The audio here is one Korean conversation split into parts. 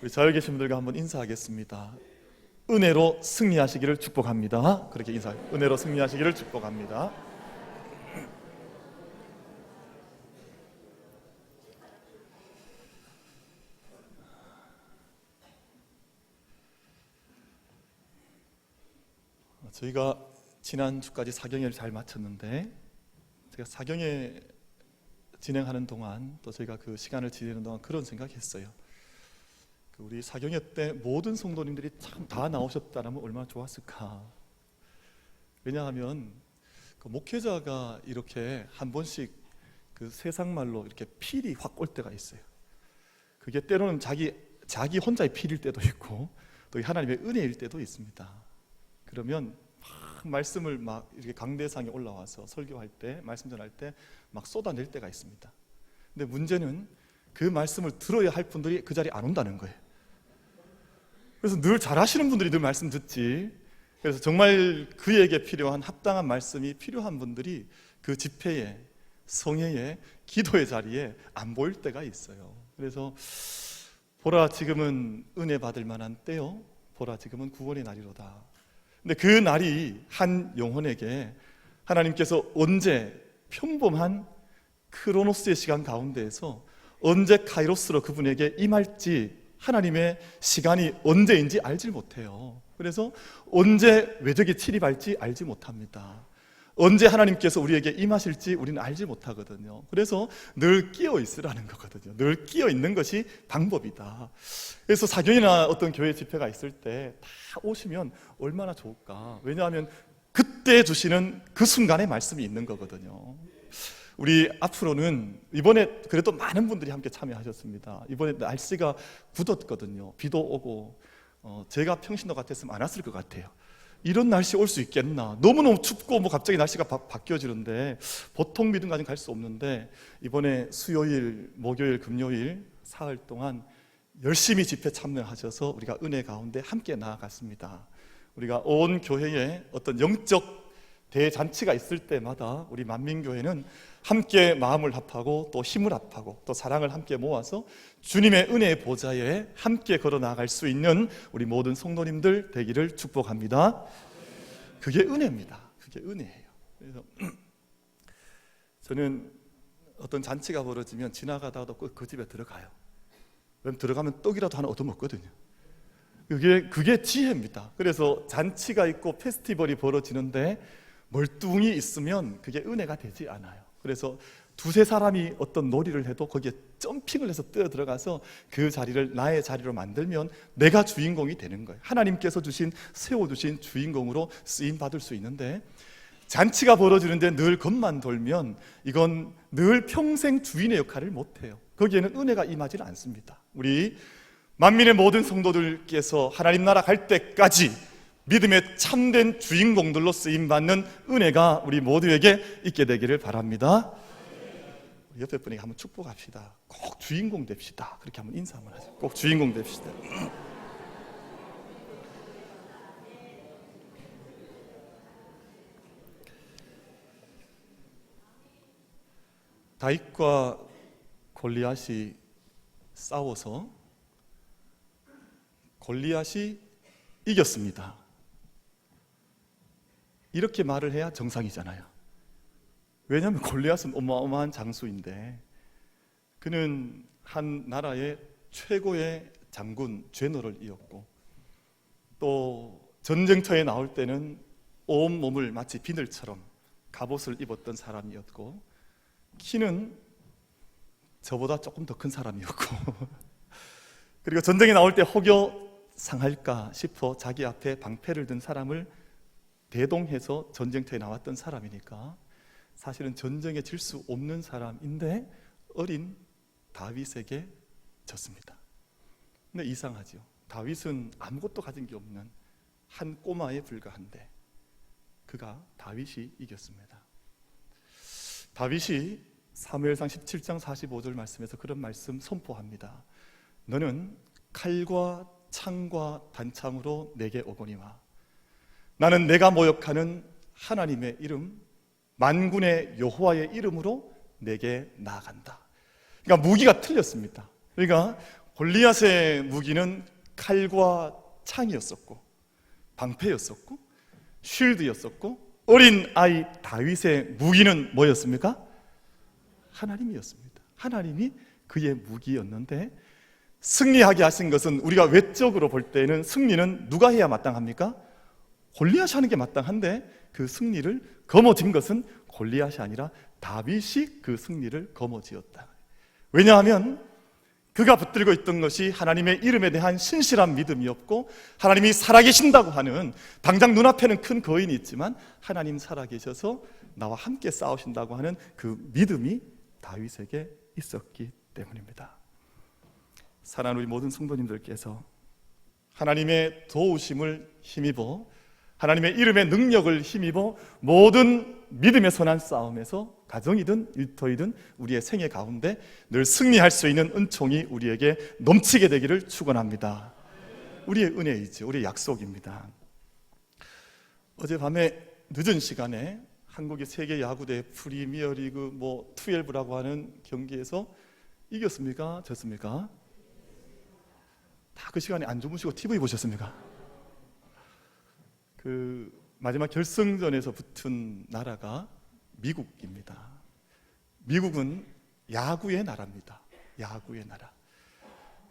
우리 자유 계신 분들과 한번 인사하겠습니다. 은혜로 승리하시기를 축복합니다. 그렇게 인사해요. 은혜로 승리하시기를 축복합니다. 저희가 지난주까지 사경회를 잘 마쳤는데, 제가 사경회 진행하는 동안 또 저희가 그 시간을 지내는 동안 그런 생각했어요. 우리 사경회 때 모든 성도님들이 참 다 나오셨다면 얼마나 좋았을까. 왜냐하면 그 목회자가 이렇게 한 번씩 그 세상 말로 이렇게 필이 확 올 때가 있어요. 그게 때로는 자기 혼자의 필일 때도 있고, 또 하나님의 은혜일 때도 있습니다. 그러면 막 말씀을 막 이렇게 강대상에 올라와서 설교할 때, 말씀 전할 때 막 쏟아낼 때가 있습니다. 근데 문제는 그 말씀을 들어야 할 분들이 그 자리에 안 온다는 거예요. 그래서 늘 잘하시는 분들이 늘 말씀 듣지, 그래서 정말 그에게 필요한 합당한 말씀이 필요한 분들이 그 집회에, 성회에, 기도의 자리에 안 보일 때가 있어요. 그래서 보라 지금은 은혜 받을 만한 때요, 보라 지금은 구원의 날이로다. 근데 그 날이 한 영혼에게 하나님께서 언제 평범한 크로노스의 시간 가운데에서 언제 카이로스로 그분에게 임할지, 하나님의 시간이 언제인지 알지 못해요. 그래서 언제 외적이 침입할지 알지 못합니다. 언제 하나님께서 우리에게 임하실지 우리는 알지 못하거든요. 그래서 늘 끼어 있으라는 거거든요. 늘 끼어 있는 것이 방법이다. 그래서 사경이나 어떤 교회 집회가 있을 때 다 오시면 얼마나 좋을까. 왜냐하면 그때 주시는 그 순간의 말씀이 있는 거거든요. 우리 앞으로는 이번에 그래도 많은 분들이 함께 참여하셨습니다. 이번에 날씨가 굳었거든요. 비도 오고, 제가 평신도 같았으면 안 왔을 것 같아요. 이런 날씨 올 수 있겠나. 너무너무 춥고 뭐 갑자기 날씨가 바뀌어지는데 보통 믿음까지는 갈 수 없는데, 이번에 수요일, 목요일, 금요일 사흘 동안 열심히 집회 참여하셔서 우리가 은혜 가운데 함께 나아갔습니다. 우리가 온 교회에 어떤 영적 대잔치가 있을 때마다 우리 만민교회는 함께 마음을 합하고 또 힘을 합하고 또 사랑을 함께 모아서 주님의 은혜의 보좌에 함께 걸어 나갈 수 있는 우리 모든 성도님들 되기를 축복합니다. 그게 은혜입니다. 그게 은혜예요. 그래서 저는 어떤 잔치가 벌어지면 지나가다가도 꼭 그 집에 들어가요. 왜냐면 들어가면 떡이라도 하나 얻어먹거든요. 그게 지혜입니다. 그래서 잔치가 있고 페스티벌이 벌어지는데 멀뚱히 있으면 그게 은혜가 되지 않아요. 그래서 두세 사람이 어떤 놀이를 해도 거기에 점핑을 해서 뛰어 들어가서 그 자리를 나의 자리로 만들면 내가 주인공이 되는 거예요. 하나님께서 세워주신 주인공으로 쓰임 받을 수 있는데, 잔치가 벌어지는데 늘 겉만 돌면 이건 늘 평생 주인의 역할을 못해요. 거기에는 은혜가 임하지는 않습니다. 우리 만민의 모든 성도들께서 하나님 나라 갈 때까지 믿음의 참된 주인공들로 쓰임받는 은혜가 우리 모두에게 있게 되기를 바랍니다. 옆에 분에게 한번 축복합시다. 꼭 주인공 됩시다. 그렇게 한번 인사 한번 하세요. 꼭 주인공 됩시다. 다윗과 골리앗이 싸워서 골리앗이 이겼습니다. 이렇게 말을 해야 정상이잖아요. 왜냐하면 골리앗은 어마어마한 장수인데, 그는 한 나라의 최고의 장군, 제너럴이었고, 또 전쟁터에 나올 때는 온 몸을 마치 비늘처럼 갑옷을 입었던 사람이었고, 키는 저보다 조금 더 큰 사람이었고 그리고 전쟁에 나올 때 혹여 상할까 싶어 자기 앞에 방패를 든 사람을 대동해서 전쟁터에 나왔던 사람이니까 사실은 전쟁에 질 수 없는 사람인데 어린 다윗에게 졌습니다. 근데 이상하죠. 다윗은 아무것도 가진 게 없는 한 꼬마에 불과한데 그가 다윗이 이겼습니다. 다윗이 사무엘상 17장 45절 말씀에서 그런 말씀 선포합니다. 너는 칼과 창과 단창으로 내게 오거니와 나는 내가 모욕하는 하나님의 이름 만군의 여호와의 이름으로 내게 나아간다. 그러니까 무기가 틀렸습니다. 그러니까 골리앗의 무기는 칼과 창이었었고 방패였었고 쉴드였었고, 어린 아이 다윗의 무기는 뭐였습니까? 하나님이었습니다. 하나님이 그의 무기였는데, 승리하게 하신 것은, 우리가 외적으로 볼 때는 승리는 누가 해야 마땅합니까? 골리앗이 하는 게 마땅한데, 그 승리를 거머쥔 것은 골리앗이 아니라 다윗이 그 승리를 거머쥐었다. 왜냐하면 그가 붙들고 있던 것이 하나님의 이름에 대한 신실한 믿음이었고, 하나님이 살아계신다고 하는, 당장 눈앞에는 큰 거인이 있지만 하나님 살아계셔서 나와 함께 싸우신다고 하는 그 믿음이 다윗에게 있었기 때문입니다. 사랑하는 우리 모든 성도님들께서 하나님의 도우심을 힘입어, 하나님의 이름의 능력을 힘입어 모든 믿음의 선한 싸움에서 가정이든 일터이든 우리의 생애 가운데 늘 승리할 수 있는 은총이 우리에게 넘치게 되기를 축원합니다. 우리의 은혜이죠. 우리의 약속입니다. 어젯밤에 늦은 시간에 한국의 세계 야구대 프리미어리그 12라고 하는 경기에서 이겼습니까? 졌습니까? 다 그 시간에 안 주무시고 TV 보셨습니까? 그 마지막 결승전에서 붙은 나라가 미국입니다. 미국은 야구의 나라입니다. 야구의 나라.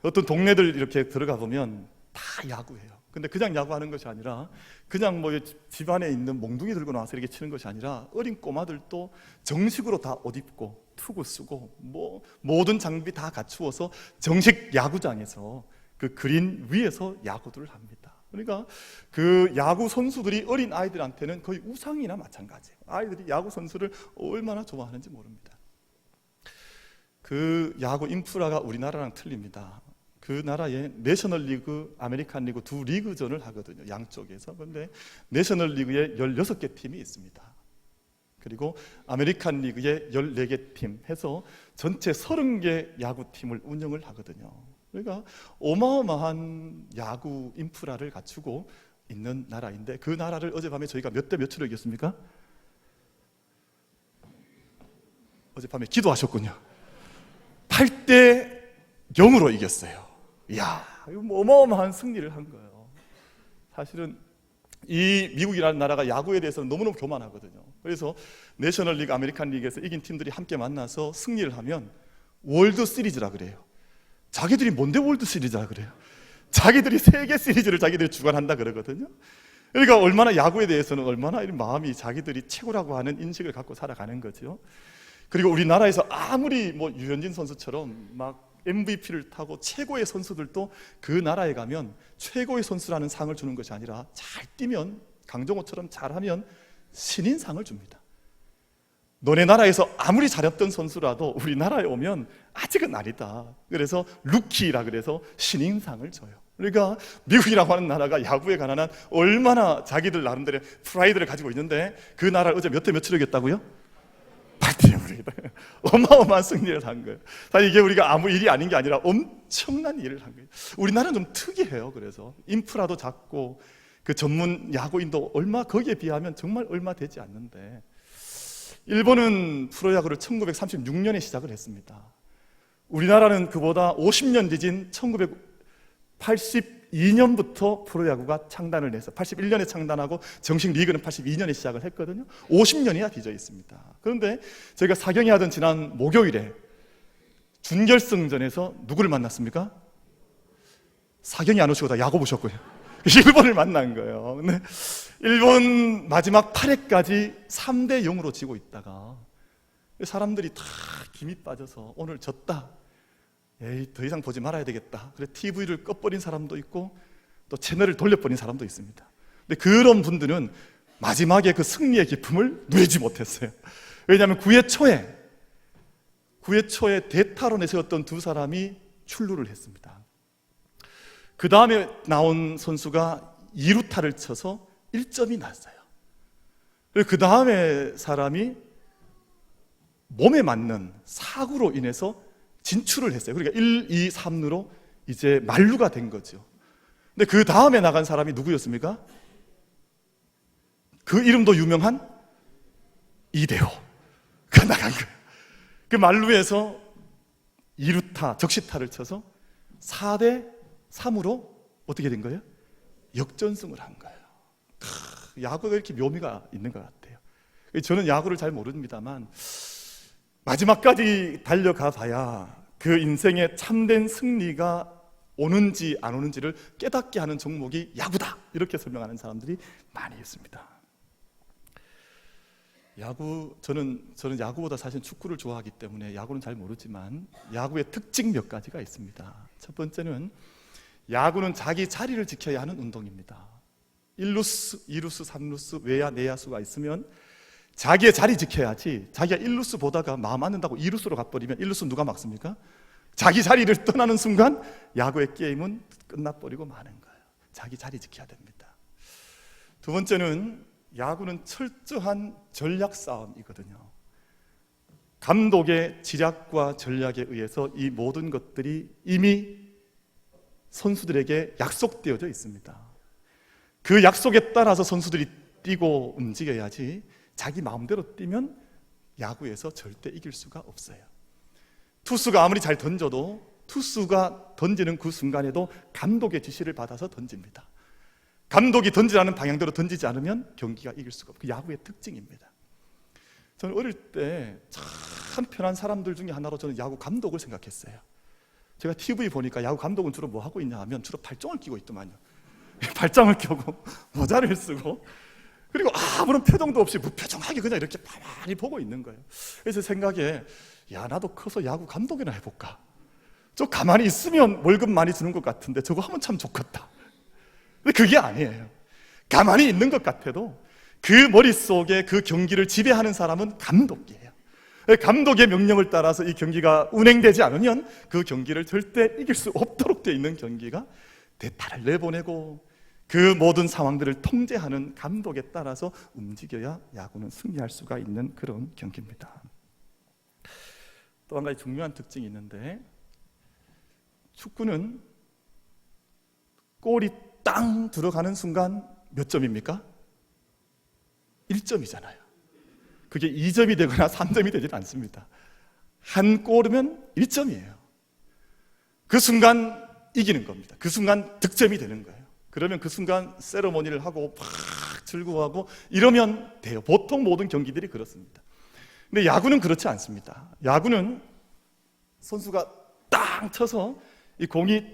어떤 동네들 이렇게 들어가 보면 다 야구해요. 근데 그냥 야구하는 것이 아니라, 그냥 집안에 있는 몽둥이 들고 나와서 이렇게 치는 것이 아니라, 어린 꼬마들도 정식으로 다 옷 입고 투구 쓰고 모든 장비 다 갖추어서 정식 야구장에서 그 그린 위에서 야구들을 합니다. 그러니까 그 야구 선수들이 어린 아이들한테는 거의 우상이나 마찬가지예요. 아이들이 야구 선수를 얼마나 좋아하는지 모릅니다. 그 야구 인프라가 우리나라랑 틀립니다. 그 나라에 내셔널리그, 아메리칸 리그 두 리그전을 하거든요. 양쪽에서. 그런데 내셔널리그에 16개 팀이 있습니다. 그리고 아메리칸 리그에 14개 팀 해서 전체 30개 야구팀을 운영을 하거든요. 그러니까 어마어마한 야구 인프라를 갖추고 있는 나라인데, 그 나라를 어젯밤에 저희가 몇 대 몇으로 이겼습니까? 어젯밤에 기도하셨군요. 8대 0으로 이겼어요. 이야, 이거 어마어마한 승리를 한 거예요. 사실은 이 미국이라는 나라가 야구에 대해서는 너무너무 교만하거든요. 그래서 내셔널리그, 아메리칸 리그에서 이긴 팀들이 함께 만나서 승리를 하면 월드 시리즈라 그래요. 자기들이 뭔데 월드 시리즈라 그래요? 자기들이 세계 시리즈를 자기들이 주관한다 그러거든요. 그러니까 얼마나 야구에 대해서는 얼마나 이런 마음이 자기들이 최고라고 하는 인식을 갖고 살아가는 거죠. 그리고 우리나라에서 아무리 유현진 선수처럼 막 MVP를 타고 최고의 선수들도 그 나라에 가면 최고의 선수라는 상을 주는 것이 아니라, 잘 뛰면, 강정호처럼 잘하면 신인상을 줍니다. 너네 나라에서 아무리 잘했던 선수라도 우리나라에 오면 아직은 아니다. 그래서 루키라 그래서 신인상을 줘요. 그러니까 미국이라고 하는 나라가 야구에 관한 얼마나 자기들 나름대로의 프라이드를 가지고 있는데, 그 나라를 어제 몇 대 몇으로 이겼다고요? 8대 0으로 어마어마한 승리를 한 거예요. 사실 이게 우리가 아무 일이 아닌 게 아니라 엄청난 일을 한 거예요. 우리나라는 좀 특이해요. 그래서 인프라도 작고 그 전문 야구인도 거기에 비하면 정말 얼마 되지 않는데, 일본은 프로야구를 1936년에 시작을 했습니다. 우리나라는 그보다 50년 뒤진 1982년부터 프로야구가 창단을 해서 81년에 창단하고 정식 리그는 82년에 시작을 했거든요. 50년이나 뒤져 있습니다. 그런데 저희가 사경이 하던 지난 목요일에 준결승전에서 누구를 만났습니까? 사경이 안 오시고 다 야구 보셨고요. 일본을 만난 거예요. 근데 일본 마지막 8회까지 3대 0으로 지고 있다가 사람들이 다 김이 빠져서 오늘 졌다, 에이 더 이상 보지 말아야 되겠다, 그래 TV를 꺼버린 사람도 있고 또 채널을 돌려버린 사람도 있습니다. 근데 그런 분들은 마지막에 그 승리의 기쁨을 누리지 못했어요. 왜냐하면 9회 초에 대타로 내세웠던 두 사람이 출루를 했습니다. 그 다음에 나온 선수가 2루타를 쳐서 1점이 났어요. 그리고 그 다음에 사람이 몸에 맞는 사구로 인해서 진출을 했어요. 그러니까 1, 2, 3루로 이제 만루가 된 거죠. 근데 그 다음에 나간 사람이 누구였습니까? 그 이름도 유명한 이대호. 그 나간 거예요. 그 만루에서 2루타 적시타를 쳐서 4대 3으로 어떻게 된 거예요? 역전승을 한 거예요. 야구가 이렇게 묘미가 있는 것 같아요. 저는 야구를 잘 모릅니다만 마지막까지 달려가 봐야 그 인생의 참된 승리가 오는지 안 오는지를 깨닫게 하는 종목이 야구다, 이렇게 설명하는 사람들이 많이 있습니다. 저는 야구보다 사실 축구를 좋아하기 때문에 야구는 잘 모르지만 야구의 특징 몇 가지가 있습니다. 첫 번째는 야구는 자기 자리를 지켜야 하는 운동입니다. 1루수, 2루수, 3루수, 외야, 내야수가 있으면 자기의 자리 지켜야지. 자기가 1루수 보다가 마음 안 든다고 2루수로 가버리면 1루수 누가 막습니까? 자기 자리를 떠나는 순간 야구의 게임은 끝나버리고 마는 거예요. 자기 자리 지켜야 됩니다. 두 번째는 야구는 철저한 전략 싸움이거든요. 감독의 지략과 전략에 의해서 이 모든 것들이 이미 선수들에게 약속되어져 있습니다. 그 약속에 따라서 선수들이 뛰고 움직여야지 자기 마음대로 뛰면 야구에서 절대 이길 수가 없어요. 투수가 아무리 잘 던져도 투수가 던지는 그 순간에도 감독의 지시를 받아서 던집니다. 감독이 던지라는 방향대로 던지지 않으면 경기가 이길 수가 없고, 그 야구의 특징입니다. 저는 어릴 때 참 편한 사람들 중에 하나로 저는 야구 감독을 생각했어요. 제가 TV 보니까 야구 감독은 주로 뭐 하고 있냐 하면 주로 발정을 끼고 있더만요. 발장을 껴고 모자를 쓰고, 그리고 아무런 표정도 없이 무표정하게 그냥 이렇게 가만히 보고 있는 거예요. 그래서 생각에 나도 커서 야구 감독이나 해볼까. 저 가만히 있으면 월급 많이 주는 것 같은데 저거 하면 참 좋겠다. 근데 그게 아니에요. 가만히 있는 것 같아도 그 머릿속에 그 경기를 지배하는 사람은 감독이에요. 감독의 명령을 따라서 이 경기가 운행되지 않으면 그 경기를 절대 이길 수 없도록 되어 있는 경기가 대타를 내보내고 그 모든 상황들을 통제하는 감독에 따라서 움직여야 야구는 승리할 수가 있는 그런 경기입니다. 또 한 가지 중요한 특징이 있는데, 축구는 골이 땅 들어가는 순간 몇 점입니까? 1점이잖아요. 그게 2점이 되거나 3점이 되지는 않습니다. 한 골이면 1점이에요. 그 순간 이기는 겁니다. 그 순간 득점이 되는 거예요. 그러면 그 순간 세레모니를 하고 막 즐거워하고 이러면 돼요. 보통 모든 경기들이 그렇습니다. 근데 야구는 그렇지 않습니다. 야구는 선수가 땅 쳐서 이 공이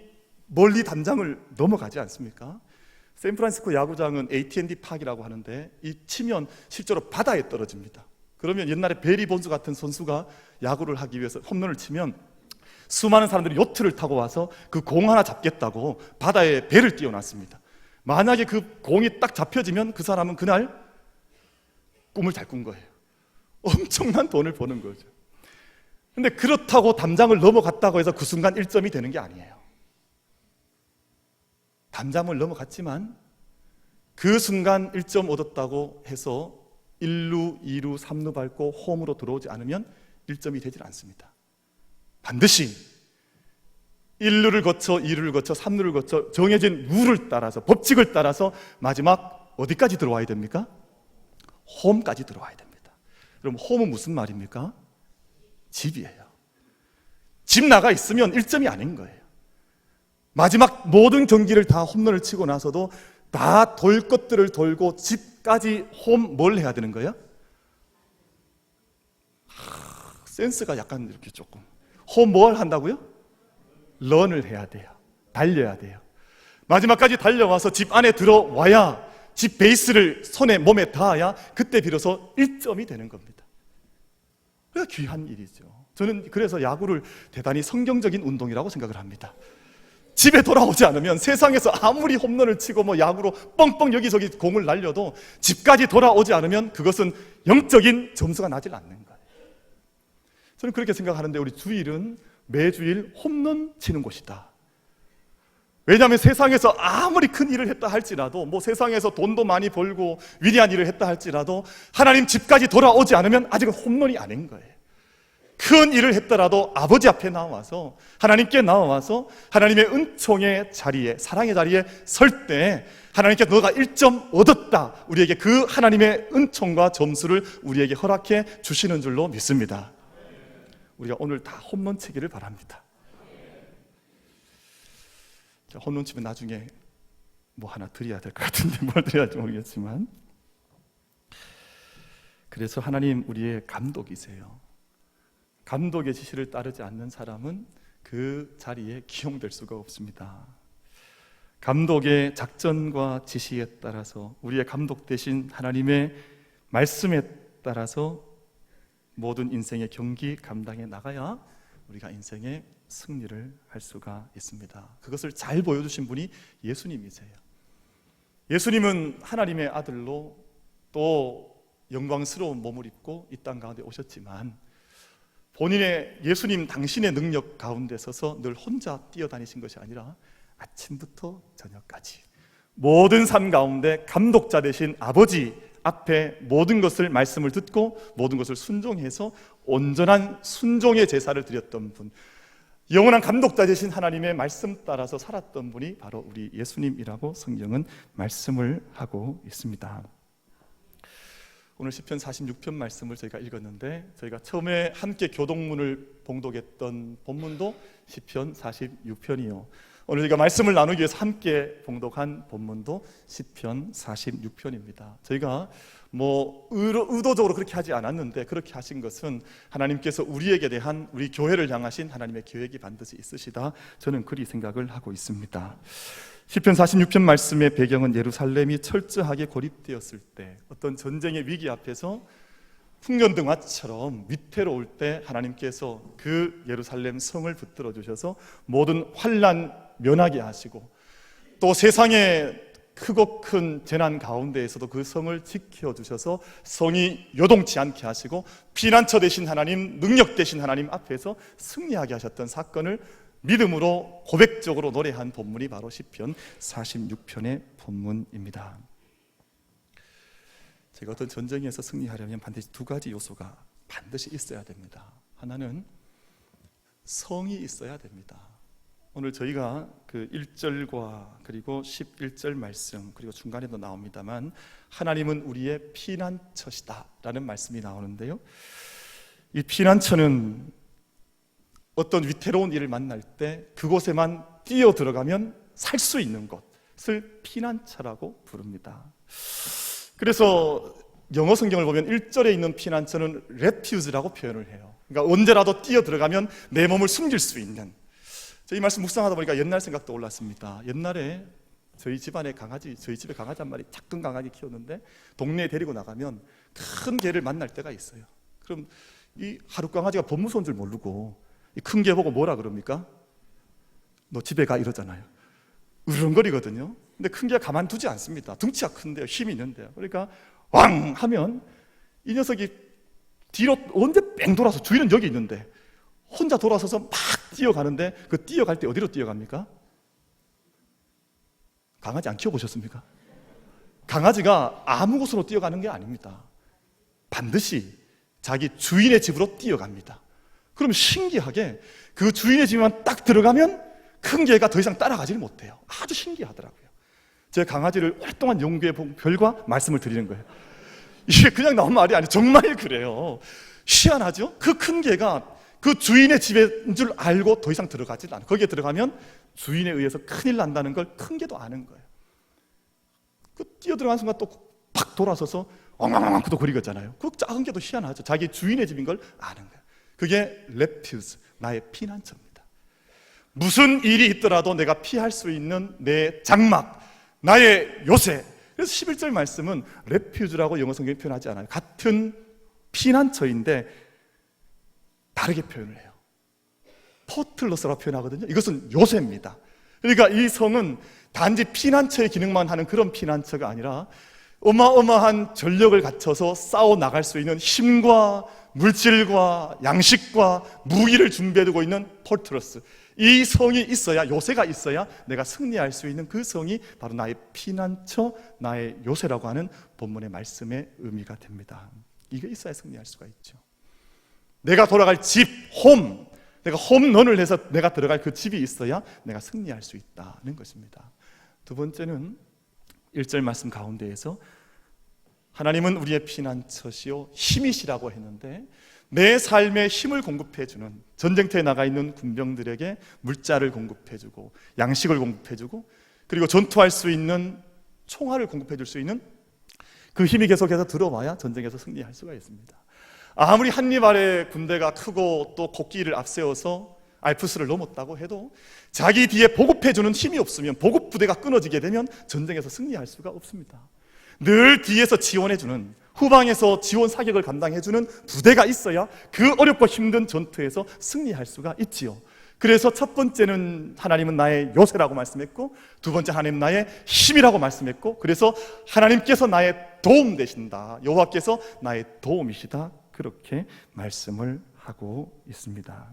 멀리 담장을 넘어가지 않습니까? 샌프란시스코 야구장은 AT&T 파크라고 하는데 이 치면 실제로 바다에 떨어집니다. 그러면 옛날에 베리 본즈 같은 선수가 야구를 하기 위해서 홈런을 치면 수많은 사람들이 요트를 타고 와서 그 공 하나 잡겠다고 바다에 배를 띄워놨습니다. 만약에 그 공이 딱 잡혀지면 그 사람은 그날 꿈을 잘 꾼 거예요. 엄청난 돈을 버는 거죠. 근데 그렇다고 담장을 넘어갔다고 해서 그 순간 1점이 되는 게 아니에요. 담장을 넘어갔지만 그 순간 1점 얻었다고 해서 1루, 2루, 3루 밟고 홈으로 들어오지 않으면 1점이 되질 않습니다. 반드시 1루를 거쳐 2루를 거쳐 3루를 거쳐 정해진 룰을 따라서, 법칙을 따라서 마지막 어디까지 들어와야 됩니까? 홈까지 들어와야 됩니다. 그럼 홈은 무슨 말입니까? 집이에요. 집 나가 있으면 1점이 아닌 거예요. 마지막 모든 경기를 다 홈런을 치고 나서도 다 돌 것들을 돌고 집까지 홈 뭘 해야 되는 거예요? 센스가 약간 이렇게 조금. 홈 뭘 한다고요? 런을 해야 돼요. 달려야 돼요. 마지막까지 달려와서 집 안에 들어와야, 집 베이스를 손에 몸에 닿아야 그때 비로소 1점이 되는 겁니다. 그래서 귀한 일이죠. 저는 그래서 야구를 대단히 성경적인 운동이라고 생각을 합니다. 집에 돌아오지 않으면 세상에서 아무리 홈런을 치고 뭐 야구로 뻥뻥 여기저기 공을 날려도 집까지 돌아오지 않으면 그것은 영적인 점수가 나질 않는 거예요. 저는 그렇게 생각하는데 우리 주일은 매주일 홈런 치는 곳이다. 왜냐하면 세상에서 아무리 큰 일을 했다 할지라도, 뭐 세상에서 돈도 많이 벌고 위대한 일을 했다 할지라도 하나님 집까지 돌아오지 않으면 아직은 홈런이 아닌 거예요. 큰 일을 했더라도 아버지 앞에 나와서, 하나님께 나와서 하나님의 은총의 자리에, 사랑의 자리에 설 때 하나님께 너가 1점 얻었다, 우리에게 그 하나님의 은총과 점수를 우리에게 허락해 주시는 줄로 믿습니다. 우리가 오늘 다 홈런 치기를 바랍니다. 혼돈치면 나중에 뭐 하나 드려야 될 것 같은데 뭘 드려야 할지 모르겠지만, 그래서 하나님 우리의 감독이세요. 감독의 지시를 따르지 않는 사람은 그 자리에 기용될 수가 없습니다. 감독의 작전과 지시에 따라서, 우리의 감독 대신 하나님의 말씀에 따라서 모든 인생의 경기 감당해 나가야 우리가 인생의 승리를 할 수가 있습니다. 그것을 잘 보여주신 분이 예수님이세요. 예수님은 하나님의 아들로 또 영광스러운 몸을 입고 이 땅 가운데 오셨지만, 본인의 예수님 당신의 능력 가운데 서서 늘 혼자 뛰어다니신 것이 아니라 아침부터 저녁까지 모든 삶 가운데 감독자 되신 아버지 앞에 모든 것을 말씀을 듣고 모든 것을 순종해서 온전한 순종의 제사를 드렸던 분, 영원한 감독자 되신 하나님의 말씀 따라서 살았던 분이 바로 우리 예수님이라고 성경은 말씀을 하고 있습니다. 오늘 시편 46편 말씀을 저희가 읽었는데, 저희가 처음에 함께 교동문을 봉독했던 본문도 시편 46편이요. 오늘 저희가 말씀을 나누기 위해서 함께 봉독한 본문도 시편 46편입니다. 저희가 뭐 의도적으로 그렇게 하지 않았는데, 그렇게 하신 것은 하나님께서 우리에게 대한, 우리 교회를 향하신 하나님의 계획이 반드시 있으시다, 저는 그리 생각을 하고 있습니다. 시편 46편 말씀의 배경은 예루살렘이 철저하게 고립되었을 때, 어떤 전쟁의 위기 앞에서 풍년등화처럼 위태로울 때 하나님께서 그 예루살렘 성을 붙들어 주셔서 모든 환난 면하게 하시고, 또 세상의 크고 큰 재난 가운데에서도 그 성을 지켜주셔서 성이 요동치 않게 하시고 피난처 되신 하나님, 능력 되신 하나님 앞에서 승리하게 하셨던 사건을 믿음으로 고백적으로 노래한 본문이 바로 시편 46편의 본문입니다. 제가 어떤 전쟁에서 승리하려면 반드시 두 가지 요소가 반드시 있어야 됩니다. 하나는 성이 있어야 됩니다. 오늘 저희가 그 1절과 그리고 11절 말씀, 그리고 중간에도 나옵니다만, 하나님은 우리의 피난처시다 라는 말씀이 나오는데요, 이 피난처는 어떤 위태로운 일을 만날 때 그곳에만 뛰어 들어가면 살 수 있는 곳을 피난처라고 부릅니다. 그래서 영어 성경을 보면 1절에 있는 피난처는 refuge라고 표현을 해요. 그러니까 언제라도 뛰어 들어가면 내 몸을 숨길 수 있는. 이 말씀 묵상하다 보니까 옛날 생각도 올랐습니다. 옛날에 저희 집에 강아지 한 마리, 작은 강아지 키웠는데 동네에 데리고 나가면 큰 개를 만날 때가 있어요. 그럼 이 하루 강아지가 법 무서운 줄 모르고 이 큰 개 보고 뭐라 그럽니까? 너 집에 가 이러잖아요. 으르렁거리거든요. 근데 큰 개가 가만두지 않습니다. 덩치가 큰데요, 힘이 있는데요. 그러니까 왕 하면 이 녀석이 뒤로 언제 뺑 돌아서, 주인은 여기 있는데 혼자 돌아서서 막 뛰어가는데, 그 뛰어갈 때 어디로 뛰어갑니까? 강아지 안 키워보셨습니까? 강아지가 아무 곳으로 뛰어가는 게 아닙니다. 반드시 자기 주인의 집으로 뛰어갑니다. 그럼 신기하게 그 주인의 집만 딱 들어가면 큰 개가 더 이상 따라가지를 못해요. 아주 신기하더라고요. 제 강아지를 오랫동안 연구해 본 결과 말씀을 드리는 거예요. 이게 그냥 나온 말이 아니에요. 정말 그래요. 희한하죠? 그 큰 개가 그 주인의 집인 줄 알고 더 이상 들어가지도 않아요. 거기에 들어가면 주인에 의해서 큰일 난다는 걸 큰 개도 아는 거예요. 그 뛰어들어가는 순간 또 팍 돌아서서 엉엉엉 또 거리겠잖아요. 그 작은 개도 희한하죠. 자기 주인의 집인 걸 아는 거예요. 그게 레퓨즈, 나의 피난처입니다. 무슨 일이 있더라도 내가 피할 수 있는 내 장막, 나의 요새. 그래서 11절 말씀은 레퓨즈라고 영어 성경이 표현하지 않아요. 같은 피난처인데 다르게 표현을 해요. 포틀러스라고 표현하거든요. 이것은 요새입니다. 그러니까 이 성은 단지 피난처의 기능만 하는 그런 피난처가 아니라 어마어마한 전력을 갖춰서 싸워 나갈 수 있는 힘과 물질과 양식과 무기를 준비해두고 있는 포트러스, 이 성이 있어야, 요새가 있어야 내가 승리할 수 있는 그 성이 바로 나의 피난처, 나의 요새라고 하는 본문의 말씀의 의미가 됩니다. 이게 있어야 승리할 수가 있죠. 내가 돌아갈 집, 내가 홈런을 해서 내가 들어갈 그 집이 있어야 내가 승리할 수 있다는 것입니다. 두 번째는 1절 말씀 가운데에서 하나님은 우리의 피난처시요 힘이시라고 했는데, 내 삶에 힘을 공급해주는, 전쟁터에 나가 있는 군병들에게 물자를 공급해주고 양식을 공급해주고 그리고 전투할 수 있는 총알을 공급해줄 수 있는 그 힘이 계속해서 들어와야 전쟁에서 승리할 수가 있습니다. 아무리 한니발의 군대가 크고 또 국기를 앞세워서 알프스를 넘었다고 해도 자기 뒤에 보급해주는 힘이 없으면, 보급 부대가 끊어지게 되면 전쟁에서 승리할 수가 없습니다. 늘 뒤에서 지원해주는, 후방에서 지원 사격을 감당해주는 부대가 있어야 그 어렵고 힘든 전투에서 승리할 수가 있지요. 그래서 첫 번째는 하나님은 나의 요새라고 말씀했고, 두 번째 하나님 나의 힘이라고 말씀했고, 그래서 하나님께서 나의 도움 되신다, 여호와께서 나의 도움이시다, 그렇게 말씀을 하고 있습니다.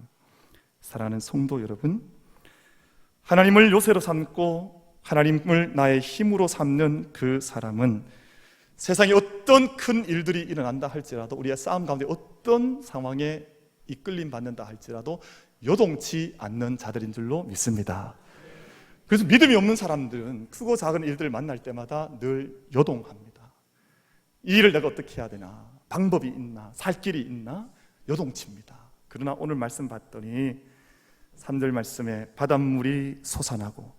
사랑하는 성도 여러분, 하나님을 요새로 삼고 하나님을 나의 힘으로 삼는 그 사람은 세상에 어떤 큰 일들이 일어난다 할지라도, 우리의 싸움 가운데 어떤 상황에 이끌림 받는다 할지라도 요동치 않는 자들인 줄로 믿습니다. 그래서 믿음이 없는 사람들은 크고 작은 일들을 만날 때마다 늘 요동합니다. 이 일을 내가 어떻게 해야 되나, 방법이 있나, 살 길이 있나, 요동칩니다. 그러나 오늘 말씀 봤더니 3절 말씀에 바닷물이 솟아나고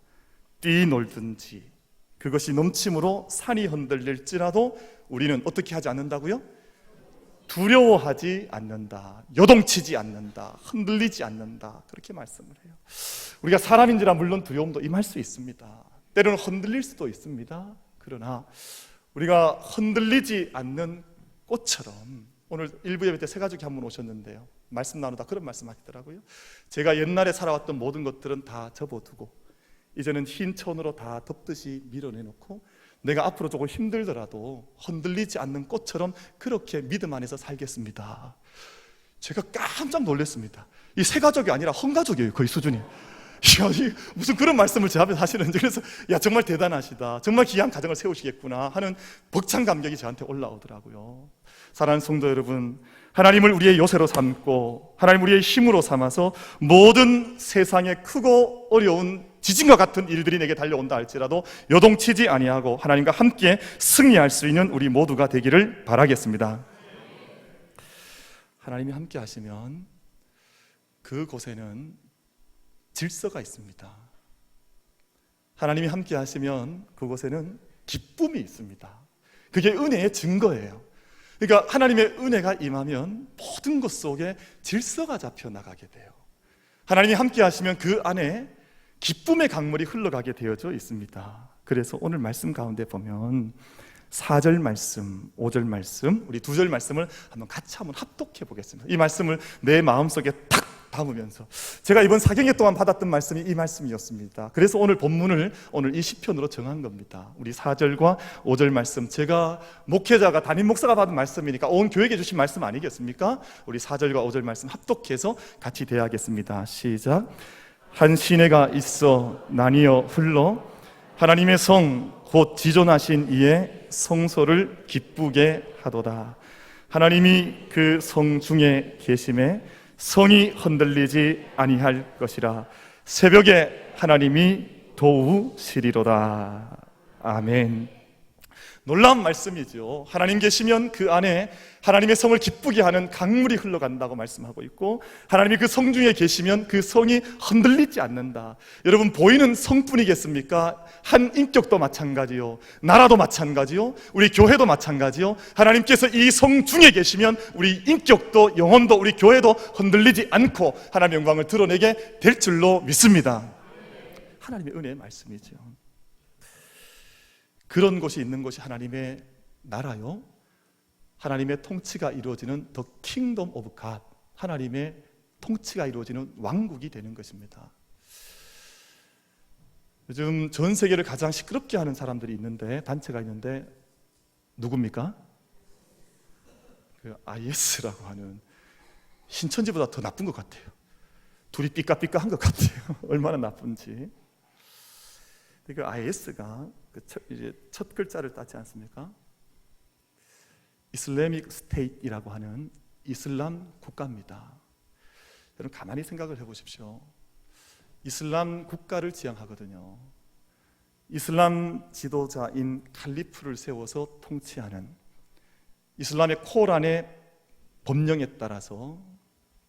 뛰놀든지 그것이 넘침으로 산이 흔들릴지라도 우리는 어떻게 하지 않는다고요? 두려워하지 않는다, 요동치지 않는다, 흔들리지 않는다, 그렇게 말씀을 해요. 우리가 사람인지라 물론 두려움도 임할 수 있습니다. 때로는 흔들릴 수도 있습니다. 그러나 우리가 흔들리지 않는 꽃처럼, 오늘 일부 예배 때 새 가족이 한 분 오셨는데요, 말씀 나누다 그런 말씀 하시더라고요. 제가 옛날에 살아왔던 모든 것들은 다 접어두고 이제는 흰 천으로 다 덮듯이 밀어내놓고 내가 앞으로 조금 힘들더라도 흔들리지 않는 꽃처럼 그렇게 믿음 안에서 살겠습니다. 제가 깜짝 놀랐습니다. 이 새 가족이 아니라 헌가족이에요, 거의 수준이. 무슨 그런 말씀을 제 앞에서 하시는지, 그래서 야, 정말 대단하시다, 정말 귀한 가정을 세우시겠구나 하는 벅찬 감격이 저한테 올라오더라고요. 사랑하는 성도 여러분, 하나님을 우리의 요새로 삼고 하나님을 우리의 힘으로 삼아서 모든 세상의 크고 어려운 지진과 같은 일들이 내게 달려온다 할지라도 요동치지 아니하고 하나님과 함께 승리할 수 있는 우리 모두가 되기를 바라겠습니다. 하나님이 함께 하시면 그곳에는 질서가 있습니다. 하나님이 함께 하시면 그곳에는 기쁨이 있습니다. 그게 은혜의 증거예요. 그러니까 하나님의 은혜가 임하면 모든 것 속에 질서가 잡혀 나가게 돼요. 하나님이 함께 하시면 그 안에 기쁨의 강물이 흘러가게 되어져 있습니다. 그래서 오늘 말씀 가운데 보면 4절 말씀, 5절 말씀, 우리 2절 말씀을 같이 한번 합독해 보겠습니다. 이 말씀을 내 마음속에 탁 담으면서, 제가 이번 4경회 동안 받았던 말씀이 이 말씀이었습니다. 그래서 오늘 본문을 오늘 이 시편으로 정한 겁니다. 우리 4절과 5절 말씀, 제가 목회자가, 담임 목사가 받은 말씀이니까 온 교회에 주신 말씀 아니겠습니까? 우리 4절과 5절 말씀 합독해서 같이 대하겠습니다. 시작. 한 시내가 있어 나뉘어 흘러 하나님의 성 곧 지존하신 이의 성소를 기쁘게 하도다. 하나님이 그 성 중에 계심에 성이 흔들리지 아니할 것이라. 새벽에 하나님이 도우시리로다. 아멘. 놀라운 말씀이죠. 하나님 계시면 그 안에 하나님의 성을 기쁘게 하는 강물이 흘러간다고 말씀하고 있고, 하나님이 그 성 중에 계시면 그 성이 흔들리지 않는다. 여러분, 보이는 성뿐이겠습니까? 한 인격도 마찬가지요, 나라도 마찬가지요, 우리 교회도 마찬가지요. 하나님께서 이 성 중에 계시면 우리 인격도 영혼도 우리 교회도 흔들리지 않고 하나님의 영광을 드러내게 될 줄로 믿습니다. 하나님의 은혜의 말씀이죠. 그런 곳이 있는 것이 하나님의 나라요, 하나님의 통치가 이루어지는 The Kingdom of God, 하나님의 통치가 이루어지는 왕국이 되는 것입니다. 요즘 전 세계를 가장 시끄럽게 하는 사람들이 있는데, 단체가 있는데 누굽니까? 그 IS라고 하는, 신천지보다 더 나쁜 것 같아요. 둘이 삐까삐까한 것 같아요. 얼마나 나쁜지. 그 IS가 이제 첫 글자를 따지 않습니까? 이슬라믹 스테이트라고 하는 이슬람 국가입니다. 여러분, 가만히 생각을 해보십시오. 이슬람 국가를 지향하거든요. 이슬람 지도자인 칼리프를 세워서 통치하는, 이슬람의 코란에 법령에 따라서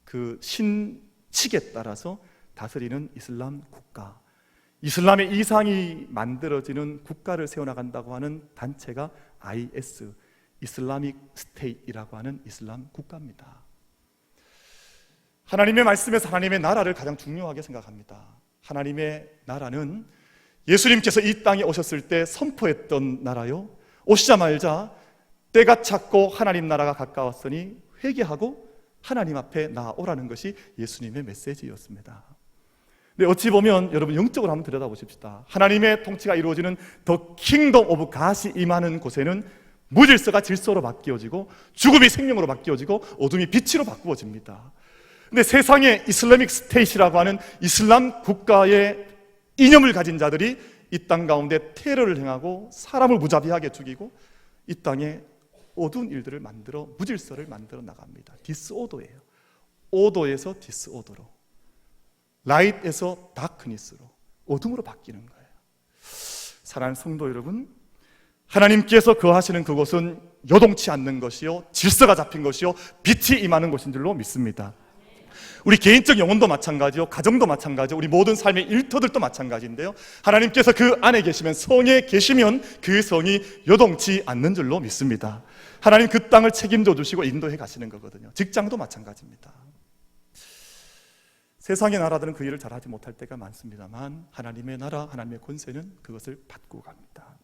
그 신칙에 따라서 다스리는 이슬람 국가, 이슬람의 이상이 만들어지는 국가를 세워나간다고 하는 단체가 IS, 이슬라믹 스테이트라고 하는 이슬람 국가입니다. 하나님의 말씀에서 하나님의 나라를 가장 중요하게 생각합니다. 하나님의 나라는 예수님께서 이 땅에 오셨을 때 선포했던 나라요, 오시자마자 때가 찼고 하나님 나라가 가까웠으니 회개하고 하나님 앞에 나아오라는 것이 예수님의 메시지였습니다. 근데 어찌 보면 여러분 영적으로 한번 들여다보십시다. 하나님의 통치가 이루어지는 더 킹덤 오브 갓이 임하는 곳에는 무질서가 질서로 바뀌어지고 죽음이 생명으로 바뀌어지고 어둠이 빛으로 바꾸어집니다. 근데 세상에 이슬라믹 스테이트라고 하는 이슬람 국가의 이념을 가진 자들이 이 땅 가운데 테러를 행하고 사람을 무자비하게 죽이고 이 땅에 어두운 일들을 만들어 무질서를 만들어 나갑니다. 디스오더예요. 오더에서 디스오더로, 라이트에서 다크니스로, 어둠으로 바뀌는 거예요. 사랑하는 성도 여러분, 하나님께서 거하시는 그곳은 요동치 않는 것이요, 질서가 잡힌 것이요, 빛이 임하는 곳인 줄로 믿습니다. 우리 개인적 영혼도 마찬가지요, 가정도 마찬가지요, 우리 모든 삶의 일터들도 마찬가지인데요, 하나님께서 그 안에 계시면, 성에 계시면 그 성이 요동치 않는 줄로 믿습니다. 하나님 그 땅을 책임져 주시고 인도해 가시는 거거든요. 직장도 마찬가지입니다. 세상의 나라들은 그 일을 잘하지 못할 때가 많습니다만 하나님의 나라, 하나님의 권세는 그것을 받고 갑니다.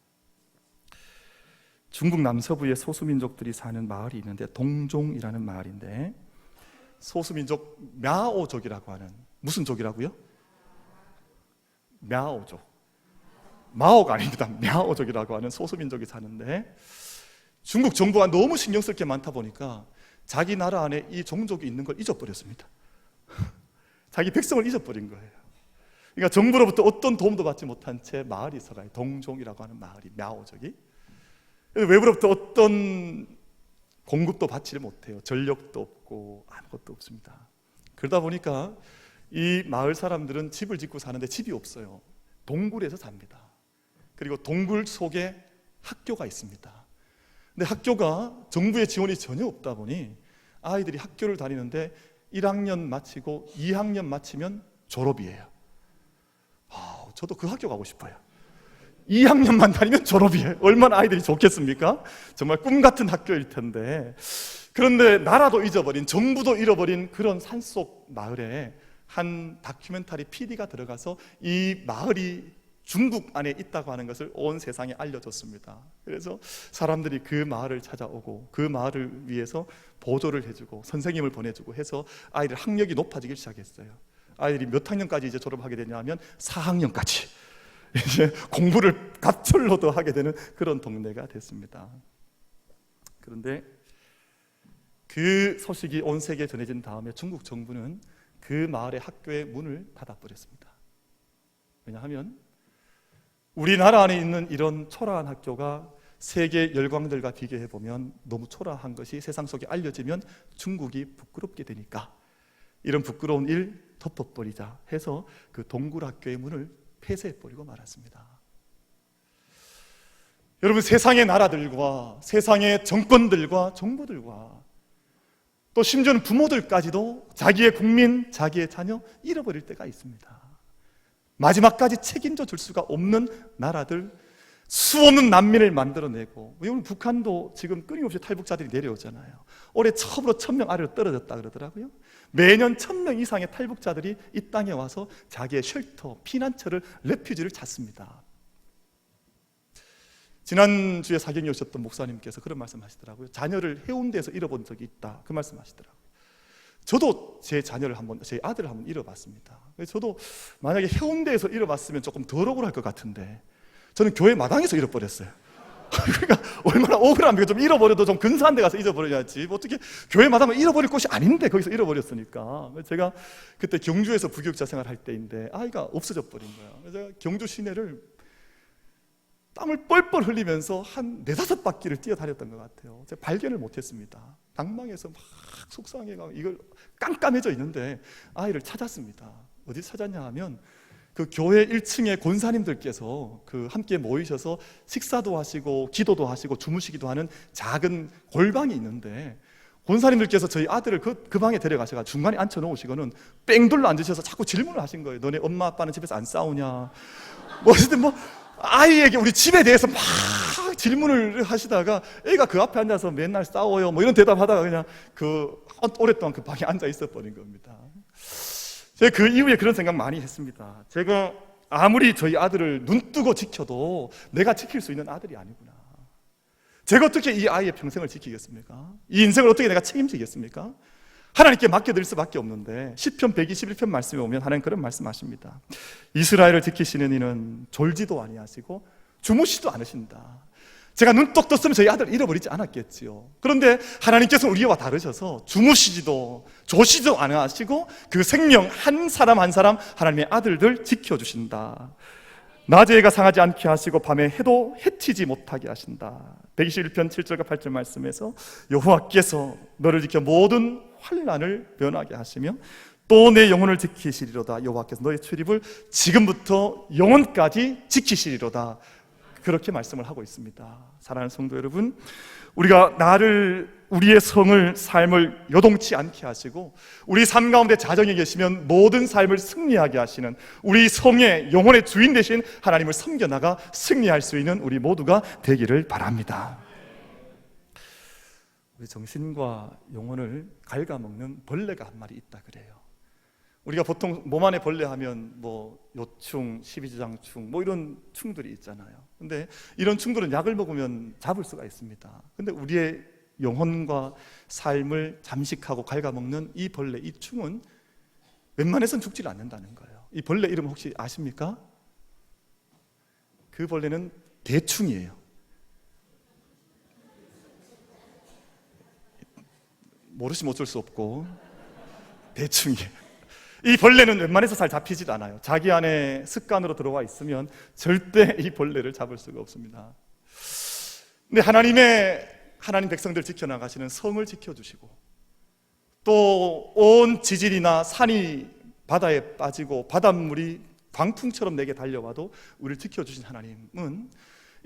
중국 남서부의 소수민족들이 사는 마을이 있는데 동종이라는 마을인데, 소수민족 мя오족이라고 하는, 무슨 족이라고요? мя오족, 마오가 아닙니다. мя오족이라고 하는 소수민족이 사는데, 중국 정부가 너무 신경 쓸 게 많다 보니까 자기 나라 안에 이 종족이 있는 걸 잊어버렸습니다. 자기 백성을 잊어버린 거예요. 그러니까 정부로부터 어떤 도움도 받지 못한 채 마을이 살아요. 동종이라고 하는 마을이, мя오족이. 외부로부터 어떤 공급도 받지 못해요. 전력도 없고 아무것도 없습니다. 그러다 보니까 이 마을 사람들은 집을 짓고 사는데 집이 없어요. 동굴에서 삽니다. 그리고 동굴 속에 학교가 있습니다. 근데 학교가 정부의 지원이 전혀 없다 보니 아이들이 학교를 다니는데 1학년 마치고 2학년 마치면 졸업이에요. 저도 그 학교 가고 싶어요. 2학년만 다니면 졸업이에요. 얼마나 아이들이 좋겠습니까? 정말 꿈 같은 학교일 텐데. 그런데 나라도 잊어버린, 정부도 잃어버린 그런 산속 마을에 한 다큐멘터리 PD가 들어가서 이 마을이 중국 안에 있다고 하는 것을 온 세상에 알려줬습니다. 그래서 사람들이 그 마을을 찾아오고 그 마을을 위해서 보조를 해주고 선생님을 보내주고 해서 아이들 학력이 높아지기 시작했어요. 아이들이 몇 학년까지 이제 졸업하게 되냐 하면 4학년까지 이제 공부를 갑절로 더 하게 되는 그런 동네가 됐습니다. 그런데 그 소식이 온 세계에 전해진 다음에 중국 정부는 그 마을의 학교의 문을 닫아버렸습니다. 왜냐하면 우리나라 안에 있는 이런 초라한 학교가 세계 열강들과 비교해보면 너무 초라한 것이 세상 속에 알려지면 중국이 부끄럽게 되니까 이런 부끄러운 일 덮어버리자 해서 그 동굴 학교의 문을 폐쇄해버리고 말았습니다. 여러분, 세상의 나라들과 세상의 정권들과 정부들과 또 심지어는 부모들까지도 자기의 국민, 자기의 자녀 잃어버릴 때가 있습니다. 마지막까지 책임져 줄 수가 없는 나라들, 수없는 난민을 만들어내고, 오늘 북한도 지금 끊임없이 탈북자들이 내려오잖아요. 올해 처음으로 1000명 아래로 떨어졌다 그러더라고요. 매년 1000명 이상의 탈북자들이 이 땅에 와서 자기의 쉘터, 피난처를, 레퓨지를 찾습니다. 지난주에 사경에 오셨던 목사님께서 그런 말씀 하시더라고요. 자녀를 해운대에서 잃어본 적이 있다, 그 말씀 하시더라고요. 저도 제 아들을 한번 잃어봤습니다. 저도 만약에 해운대에서 잃어봤으면 조금 덜 억울할 것 같은데 저는 교회 마당에서 잃어버렸어요. 그러니까 얼마나 억울합니까? 좀 잃어버려도 좀 근사한 데 가서 잃어버려야지. 뭐 어떻게 교회 마당을 잃어버릴 곳이 아닌데 거기서 잃어버렸으니까. 제가 그때 경주에서 부교육자 생활할 때인데 아이가 없어져 버린 거예요. 그래서 제가 경주 시내를 땀을 뻘뻘 흘리면서 한 4-5바퀴를 뛰어다녔던 것 같아요. 제가 발견을 못했습니다. 낭망해서 막 속상해가지고 이걸 깜깜해져 있는데 아이를 찾았습니다. 어디 찾았냐 하면 그 교회 1층에 권사님들께서 그 함께 모이셔서 식사도 하시고 기도도 하시고 주무시기도 하는 작은 골방이 있는데 권사님들께서 저희 아들을 그 방에 데려가셔가 중간에 앉혀놓으시고는 뺑돌로 앉으셔서 자꾸 질문을 하신 거예요. 너네 엄마 아빠는 집에서 안 싸우냐? 뭐 어쨌든 뭐 아이에게 우리 집에 대해서 막 질문을 하시다가 애가 그 앞에 앉아서 맨날 싸워요 뭐 이런 대답하다가 그냥 오랫동안 그 방에 앉아 있어 버린 겁니다. 제가 그 이후에 그런 생각 많이 했습니다. 제가 아무리 저희 아들을 눈뜨고 지켜도 내가 지킬 수 있는 아들이 아니구나. 제가 어떻게 이 아이의 평생을 지키겠습니까? 이 인생을 어떻게 내가 책임지겠습니까? 하나님께 맡겨드릴 수밖에 없는데 시편 121편 말씀에 오면 하나님 그런 말씀하십니다. 이스라엘을 지키시는 이는 졸지도 아니하시고 주무시도 않으신다. 제가 눈똑 떴으면 저희 아들 잃어버리지 않았겠지요. 그런데 하나님께서 우리와 다르셔서 주무시지도 조시지도 않으시고 그 생명 한 사람 한 사람 하나님의 아들들 지켜주신다. 낮에 해가 상하지 않게 하시고 밤에 해도 해치지 못하게 하신다. 121편 7절과 8절 말씀에서 여호와께서 너를 지켜 모든 환난을 면하게 하시며 또 내 영혼을 지키시리로다. 여호와께서 너의 출입을 지금부터 영원까지 지키시리로다. 그렇게 말씀을 하고 있습니다. 사랑하는 성도 여러분, 우리가 우리의 삶을 요동치 않게 하시고 우리 삶 가운데 자정에 계시면 모든 삶을 승리하게 하시는 우리 성의 영혼의 주인 되신 하나님을 섬겨나가 승리할 수 있는 우리 모두가 되기를 바랍니다. 우리 정신과 영혼을 갉아먹는 벌레가 한 마리 있다 그래요. 우리가 보통 몸 안에 벌레 하면 뭐 요충, 십이지장충 뭐 이런 충들이 있잖아요. 근데 이런 충들은 약을 먹으면 잡을 수가 있습니다. 근데 우리의 영혼과 삶을 잠식하고 갉아먹는 이 벌레, 이 충은 웬만해서는 죽지 않는다는 거예요. 이 벌레 이름 혹시 아십니까? 그 벌레는 대충이에요. 모르시면 어쩔 수 없고 대충이에요. 이 벌레는 웬만해서 잘 잡히지도 않아요. 자기 안에 습관으로 들어와 있으면 절대 이 벌레를 잡을 수가 없습니다. 근데 하나님 백성들 지켜나가시는 성을 지켜주시고 또 온 지질이나 산이 바다에 빠지고 바닷물이 광풍처럼 내게 달려와도 우리를 지켜주신 하나님은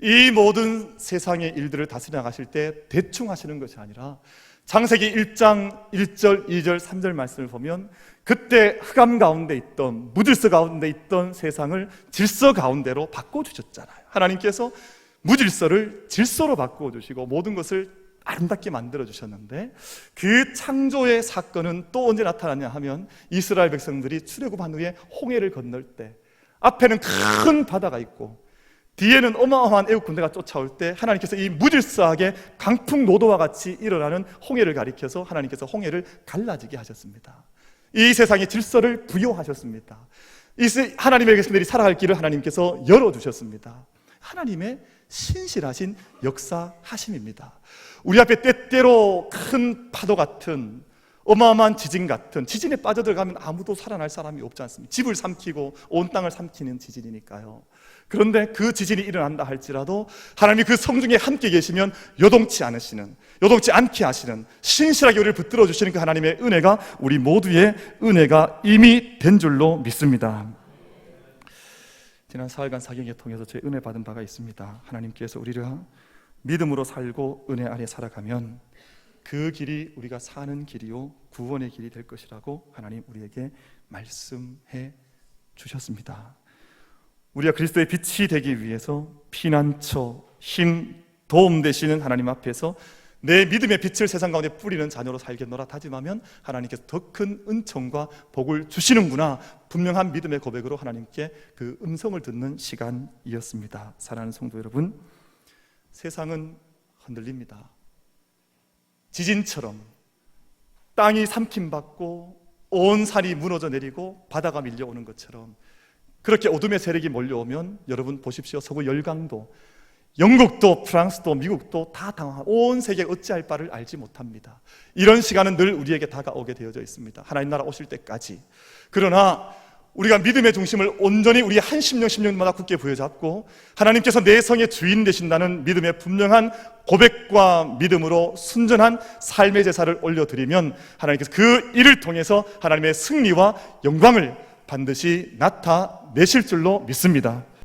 이 모든 세상의 일들을 다스려 나가실 때 대충 하시는 것이 아니라 창세기 1장 1절, 2절, 3절 말씀을 보면 그때 흑암 가운데 있던, 무질서 가운데 있던 세상을 질서 가운데로 바꿔주셨잖아요. 하나님께서 무질서를 질서로 바꿔주시고 모든 것을 아름답게 만들어주셨는데 그 창조의 사건은 또 언제 나타나냐 하면 이스라엘 백성들이 출애굽한 후에 홍해를 건널 때 앞에는 큰 바다가 있고 뒤에는 어마어마한 애국 군대가 쫓아올 때 하나님께서 이 무질서하게 강풍 노도와 같이 일어나는 홍해를 가리켜서 하나님께서 홍해를 갈라지게 하셨습니다. 이 세상에 질서를 부여하셨습니다. 하나님의 백성들이 살아갈 길을 하나님께서 열어주셨습니다. 하나님의 신실하신 역사하심입니다. 우리 앞에 때때로 큰 파도 같은 어마어마한 지진 같은, 지진에 빠져들어가면 아무도 살아날 사람이 없지 않습니까? 집을 삼키고 온 땅을 삼키는 지진이니까요. 그런데 그 지진이 일어난다 할지라도 하나님이 그 성중에 함께 계시면 요동치 않게 하시는 신실하게 우리를 붙들어 주시는 그 하나님의 은혜가 우리 모두의 은혜가 이미 된 줄로 믿습니다. 지난 4일간 사경에 통해서 제 은혜 받은 바가 있습니다. 하나님께서 우리를 믿음으로 살고 은혜 아래 살아가면 그 길이 우리가 사는 길이요 구원의 길이 될 것이라고 하나님 우리에게 말씀해 주셨습니다. 우리가 그리스도의 빛이 되기 위해서 피난처, 힘, 도움 되시는 하나님 앞에서 내 믿음의 빛을 세상 가운데 뿌리는 자녀로 살겠노라 다짐하면 하나님께서 더 큰 은총과 복을 주시는구나, 분명한 믿음의 고백으로 하나님께 그 음성을 듣는 시간이었습니다. 사랑하는 성도 여러분, 세상은 흔들립니다. 지진처럼 땅이 삼킴받고 온 산이 무너져 내리고 바다가 밀려오는 것처럼 그렇게 어둠의 세력이 몰려오면 여러분 보십시오. 서구 열강도, 영국도, 프랑스도, 미국도 다 당황하고 온 세계가 어찌할 바를 알지 못합니다. 이런 시간은 늘 우리에게 다가오게 되어져 있습니다. 하나님 나라 오실 때까지. 그러나 우리가 믿음의 중심을 온전히 우리 한 심령마다 굳게 부여잡고 하나님께서 내 성의 주인 되신다는 믿음의 분명한 고백과 믿음으로 순전한 삶의 제사를 올려드리면 하나님께서 그 일을 통해서 하나님의 승리와 영광을 반드시 나타내실 줄로 믿습니다.